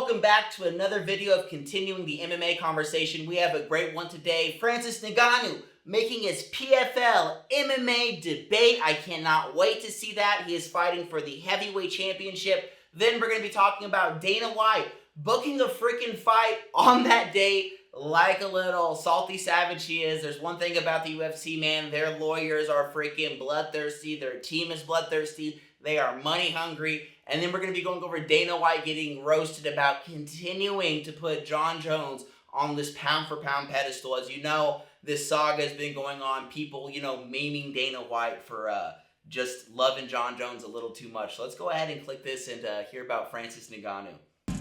welcome back to another video of continuing the MMA conversation. We have a great one today. Francis Ngannou making his PFL MMA debate. I cannot wait to see that. He is fighting for the heavyweight championship. Then we're going to be talking about Dana White booking a freaking fight on that date like a little salty savage he is. There's one thing about the UFC, man. Their lawyers are freaking bloodthirsty. Their team is bloodthirsty. They are money hungry. And then we're going to be going over Dana White getting roasted about continuing to put Jon Jones on this pound-for-pound pedestal. As you know, this saga has been going on. People, memeing Dana White for just loving Jon Jones a little too much. So let's go ahead and click this and hear about Francis Ngannou.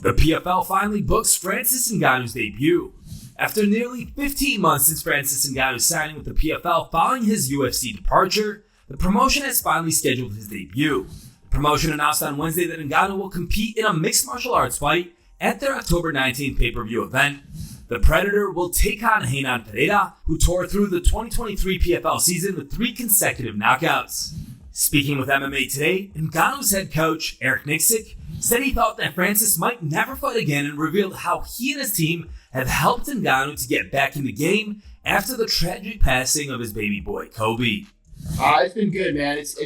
The PFL finally books Francis Ngannou'S debut. After nearly 15 months since Francis Ngannou signing with the PFL following his UFC departure, the promotion has finally scheduled his debut. The promotion announced on Wednesday that Ngannou will compete in a mixed martial arts fight at their October 19th pay-per-view event. The Predator will take on Renan Pereira, who tore through the 2023 PFL season with 3 consecutive knockouts. Speaking with MMA Today, Ngannou'S head coach, Eric Nixick, said he thought that Francis might never fight again and revealed how he and his team have helped Ngannou to get back in the game after the tragic passing of his baby boy, Kobe. It's been good, man. It's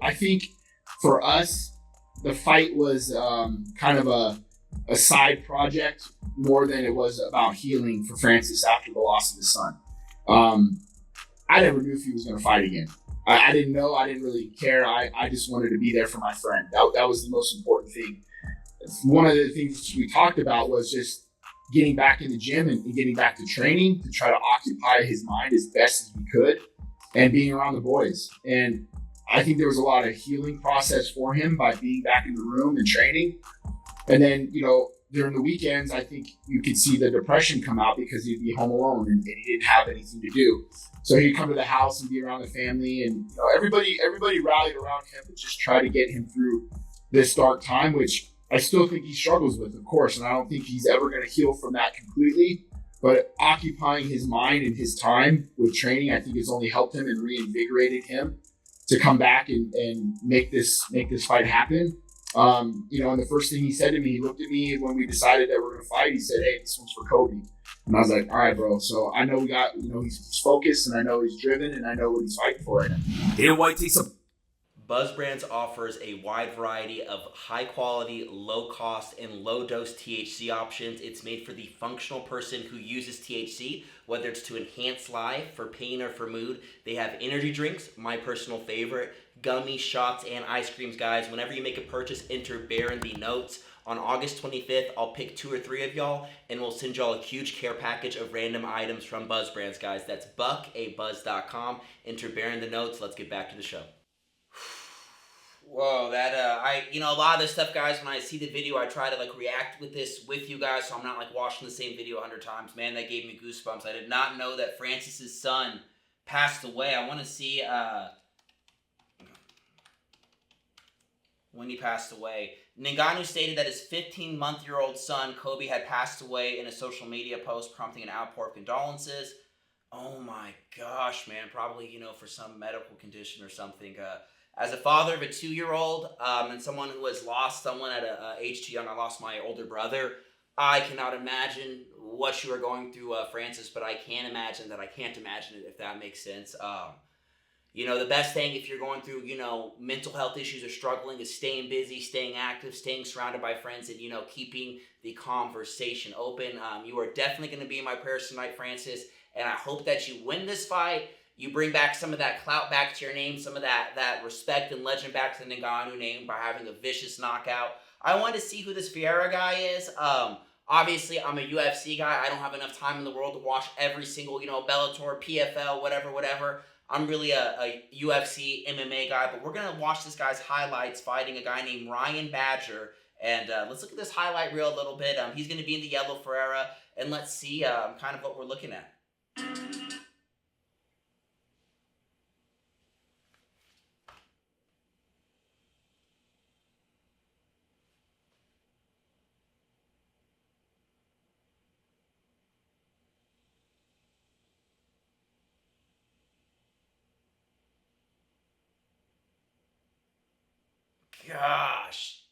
I think for us, the fight was kind of a side project more than it was about healing for Francis after the loss of his son. I never knew if he was going to fight again. I didn't know. I didn't really care. I just wanted to be there for my friend. That was the most important thing. One of the things we talked about was just getting back in the gym and getting back to training to try to occupy his mind as best as we could and being around the boys. And I think there was a lot of healing process for him by being back in the room and training. And then, during the weekends, I think you could see the depression come out because he'd be home alone and he didn't have anything to do. So he'd come to the house and be around the family, and everybody rallied around him to just try to get him through this dark time, which I still think he struggles with, of course, and I don't think he's ever going to heal from that completely. But occupying his mind and his time with training, I think has only helped him and reinvigorated him to come back and make this fight happen. And the first thing he said to me, he looked at me when we decided that we're going to fight. He said, "Hey, this one's for Kobe." And I was like, "All right, bro." So I know he's focused, and I know he's driven, and I know what he's fighting for right now. Dana White takes a Buzz Brands offers a wide variety of high-quality, low-cost, and low-dose THC options. It's made for the functional person who uses THC, whether it's to enhance life, for pain, or for mood. They have energy drinks, my personal favorite, gummies, shots, and ice creams, guys. Whenever you make a purchase, enter Bear in the notes. On August 25th, I'll pick 2 or 3 of y'all, and we'll send y'all a huge care package of random items from Buzz Brands, guys. That's buckabuzz.com. Enter Bear in the notes. Let's get back to the show. Whoa, a lot of this stuff, guys, when I see the video, I try to react with this with you guys, so I'm not watching the same video 100 times. Man, that gave me goosebumps. I did not know that Francis's son passed away. I want to see when he passed away. Ngannou stated that his 15-month-old son, Kobe, had passed away in a social media post, prompting an outpour of condolences. Oh my gosh, man, probably, for some medical condition or something. As a father of a 2-year-old and someone who has lost someone at an age too young, I lost my older brother. I cannot imagine what you are going through, Francis, but I can imagine that I can't imagine it, if that makes sense. The best thing if you're going through, mental health issues or struggling is staying busy, staying active, staying surrounded by friends, and, keeping the conversation open. You are definitely going to be in my prayers tonight, Francis, and I hope that you win this fight. You bring back some of that clout back to your name, some of that respect and legend back to the Ngannou name by having a vicious knockout. I want to see who this Vieira guy is. Obviously, I'm a UFC guy. I don't have enough time in the world to watch every single, Bellator, PFL, whatever. I'm really a UFC MMA guy, but we're going to watch this guy's highlights fighting a guy named Ryan Badger. And let's look at this highlight reel a little bit. He's going to be in the yellow Ferreira, and let's see kind of what we're looking at. Gosh,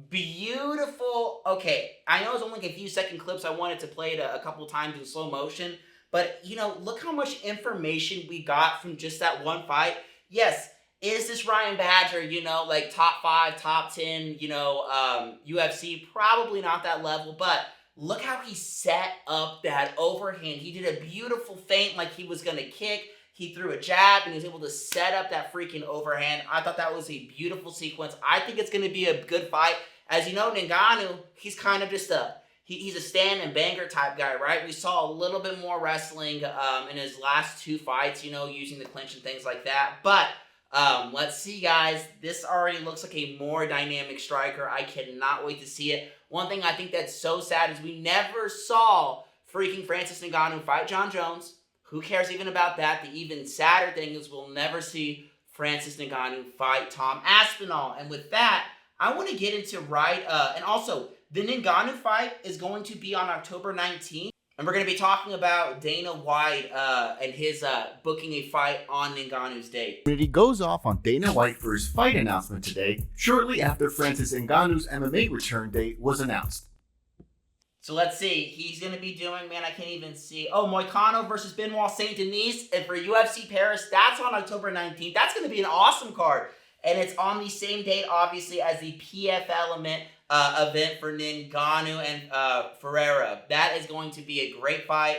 beautiful. Okay, I know it's only like a few second clips. I wanted to play it a couple times in slow motion, but look how much information we got from just that one fight. Yes, is this Ryan Badger? Like top 5, top 10? UFC, probably not that level, but look how he set up that overhand. He did a beautiful feint like he was gonna kick. He threw a jab and he was able to set up that freaking overhand. I thought that was a beautiful sequence. I think it's going to be a good fight. As you know, Ngannou, he's kind of just he's a stand and banger type guy, right? We saw a little bit more wrestling in his last 2 fights, using the clinch and things like that. But let's see, guys. This already looks like a more dynamic striker. I cannot wait to see it. One thing I think that's so sad is we never saw freaking Francis Ngannou fight John Jones. Who cares even about that? The even sadder thing is we'll never see Francis Ngannou fight Tom Aspinall. And with that, I want to get into and also, the Ngannou fight is going to be on October 19th. And we're going to be talking about Dana White and his booking a fight on Ngannou's date. He goes off on Dana White for his fight announcement today, shortly after Francis Ngannou's MMA return date was announced. So let's see. He's going to be doing, man, I can't even see. Oh, Moicano versus Benoit Saint Denis. And for UFC Paris, that's on October 19th. That's going to be an awesome card. And it's on the same date, obviously, as the PFL event for Ngannou and Ferreira. That is going to be a great fight.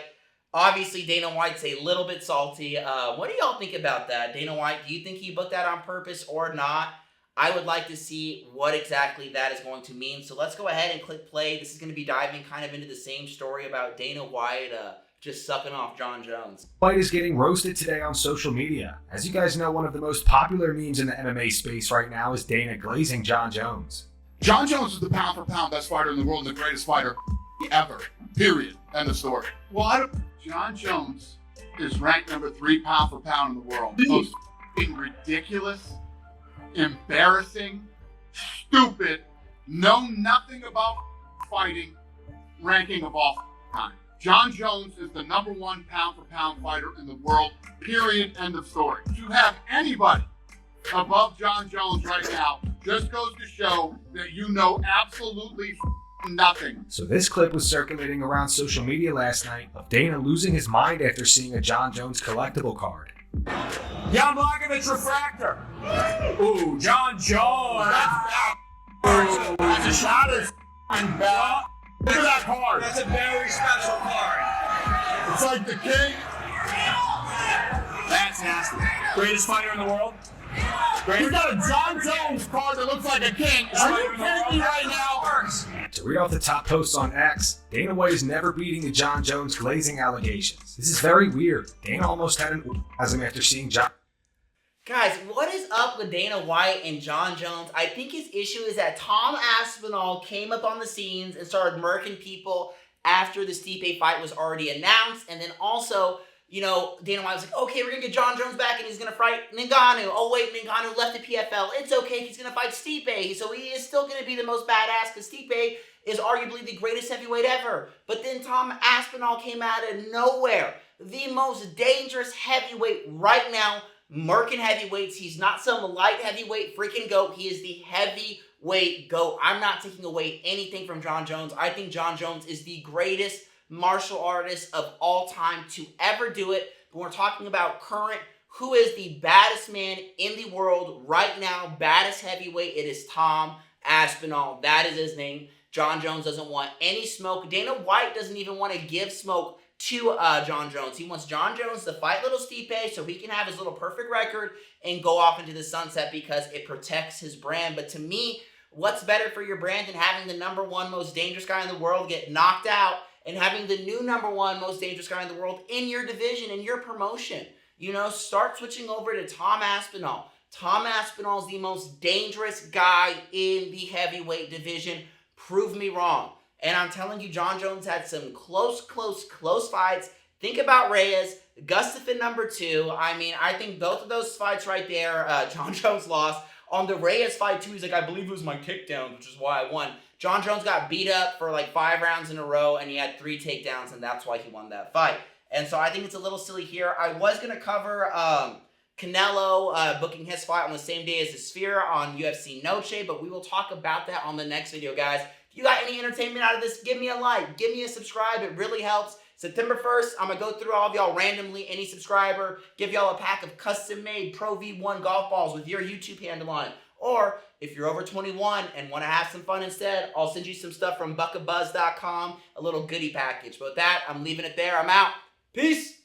Obviously, Dana White's a little bit salty. What do y'all think about that? Dana White, do you think he booked that on purpose or not? I would like to see what exactly that is going to mean. So let's go ahead and click play. This is going to be diving kind of into the same story about Dana White just sucking off John Jones. White is getting roasted today on social media. As you guys know, one of the most popular memes in the MMA space right now is Dana glazing John Jones. John Jones is the pound-for-pound best fighter in the world and the greatest fighter ever. Period. End of story. John Jones is ranked number 3 pound-for-pound in the world. Most ridiculous, embarrassing, stupid, know nothing about fighting ranking of all time. John Jones is the number 1 pound-for-pound fighter in the world, period, end of story. To have anybody above John Jones right now just goes to show that you know absolutely nothing. So this clip was circulating around social media last night of Dana losing his mind after seeing a John Jones collectible card. Jan Blachowicz refractor. Ooh, John Jones. That's a shot is bad. Look at that card. That's a very special card. It's like the king. That's nasty. Greatest fighter in the world. You got a John Jones card that looks like a king. Are you kidding me right now? To read off the top posts on X, Dana White is never beating the John Jones glazing allegations. This is very weird. Dana almost had an orgasm after seeing John. Guys, what is up with Dana White and John Jones? I think his issue is that Tom Aspinall came up on the scenes and started murking people after the Stipe fight was already announced. And then also, Dana White was like, okay, we're going to get John Jones back and he's going to fight Ngannou. Oh, wait, Ngannou left the PFL. It's okay, he's going to fight Stipe. So he is still going to be the most badass because Stipe is arguably the greatest heavyweight ever. But then Tom Aspinall came out of nowhere. The most dangerous heavyweight right now, murking heavyweights. He's not some light heavyweight freaking GOAT. He is the heavyweight GOAT. I'm not taking away anything from John Jones. I think John Jones is the greatest martial artist of all time to ever do it. But we're talking about current, who is the baddest man in the world right now, baddest heavyweight. It is Tom Aspinall. That is his name. John Jones doesn't want any smoke. Dana White doesn't even want to give smoke to John Jones. He wants John Jones to fight little Stipe so he can have his little perfect record and go off into the sunset because it protects his brand. But to me, what's better for your brand than having the number 1 most dangerous guy in the world get knocked out and having the new number 1 most dangerous guy in the world in your division, in your promotion? Start switching over to Tom Aspinall. Tom Aspinall is the most dangerous guy in the heavyweight division. Prove me wrong. And I'm telling you, John Jones had some close fights. Think about Reyes, Gustafsson number 2. I mean, I think both of those fights right there, John Jones lost. On the Reyes fight, too, he's like, I believe it was my takedown, which is why I won. John Jones got beat up for like 5 rounds in a row, and he had 3 takedowns, and that's why he won that fight. And so I think it's a little silly here. I was going to cover Canelo booking his fight on the same day as the Sphere on UFC Noche, but we will talk about that on the next video, guys. If you got any entertainment out of this, give me a like, give me a subscribe. It really helps. September 1st, I'm going to go through all of y'all randomly, any subscriber, give y'all a pack of custom-made Pro V1 golf balls with your YouTube handle on it. Or if you're over 21 and want to have some fun instead, I'll send you some stuff from buckabuzz.com, a little goodie package. But with that, I'm leaving it there. I'm out. Peace.